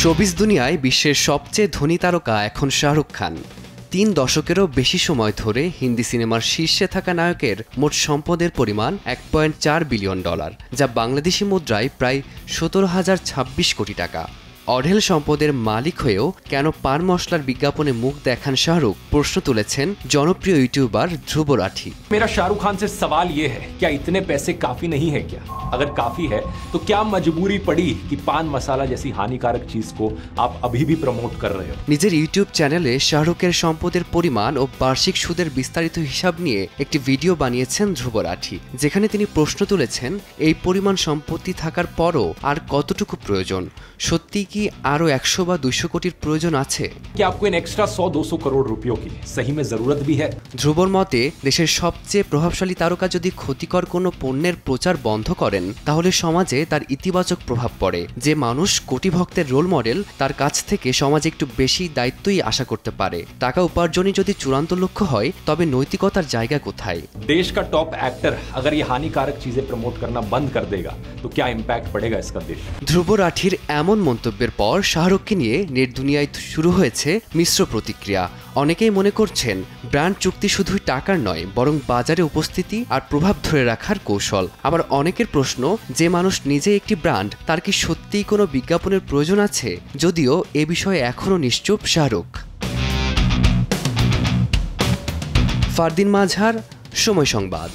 Showbiz দুনিয়ায় বিশ্বের সবচেয়ে ধনী তারকা এখন শাহরুখ খান। ৩ দশকেরও বেশি সময় ধরে হিন্দি সিনেমার শীর্ষে থাকা নায়কের মোট সম্পদের পরিমাণ $1.4 বিলিয়ন, যা বাংলাদেশি মুদ্রায় প্রায় 17,026 কোটি টাকা। অঢেল সম্পদের মালিক হয়েও কেন পান মশলার বিজ্ঞাপনে মুখ দেখান শাহরুখ, প্রশ্ন তুলেছেন জনপ্রিয় ইউটিউবার ধ্রুব রাঠি। मेरा शाहरुख खान से सवाल ये है, क्या इतने पैसे काफी नहीं है क्या? अगर काफी है तो क्या मजबूरी पड़ी कि पान मसाला जैसी हानिकारक चीज को आप अभी भी प्रमोट कर रहे हो? নিজের ইউটিউব চ্যানেলে শাহরুখের সম্পদের পরিমাণ ও বার্ষিক সুদের বিস্তারিত হিসাব নিয়ে একটি ভিডিও বানিয়েছেন ধ্রুব রাঠি, যেখানে তিনি প্রশ্ন তুলেছেন এই পরিমাণ সম্পত্তি থাকার পরও আর কতটুকু প্রয়োজন, সত্যি কি আরো 100 বা 200 কোটির প্রয়োজন আছে? क्या आपको इन एक्स्ट्रा 100-200 करोड़ रुपयों की सही में जरूरत भी है? ধ্রুবর মতে দেশের সবচেয়ে প্রভাবশালী তারকা যদি ক্ষতিকর কোনো পণ্যের প্রচার বন্ধ করেন, তাহলে সমাজে তার ইতিবাচক প্রভাব পড়ে। যে মানুষ কোটি ভক্তের রোল মডেল, তার কাছ থেকে সমাজে একটু বেশি দায়িত্বই আশা করতে পারে। টাকা উপার্জনই যদি চূড়ান্ত লক্ষ্য হয়, তবে নৈতিকতার জায়গা কোথায়? देश का टॉप एक्टर अगर ये हानिकारक चीजें प्रमोट करना बंद कर देगा तो क्या इम्पैक्ट पड़ेगा इसका देश? ধ্রুব রাঠির এমন মন্তব্যের পর শাহরুখকে নিয়ে নেট দুনিয়ায় শুরু হয়েছে মিশ্র প্রতিক্রিয়া। অনেকেই মনে করছেন ব্র্যান্ড চুক্তি শুধুই টাকার নয়, বরং বাজারে উপস্থিতি আর প্রভাব ধরে রাখার কৌশল। আবার অনেকের প্রশ্ন, যে মানুষ নিজে একটি ব্র্যান্ড, তার কি সত্যিই কোনো বিজ্ঞাপনের প্রয়োজন আছে? যদিও এ বিষয়ে এখনও নিশ্চুপ শাহরুখ। ফারদিন মাঝার, সময় সংবাদ।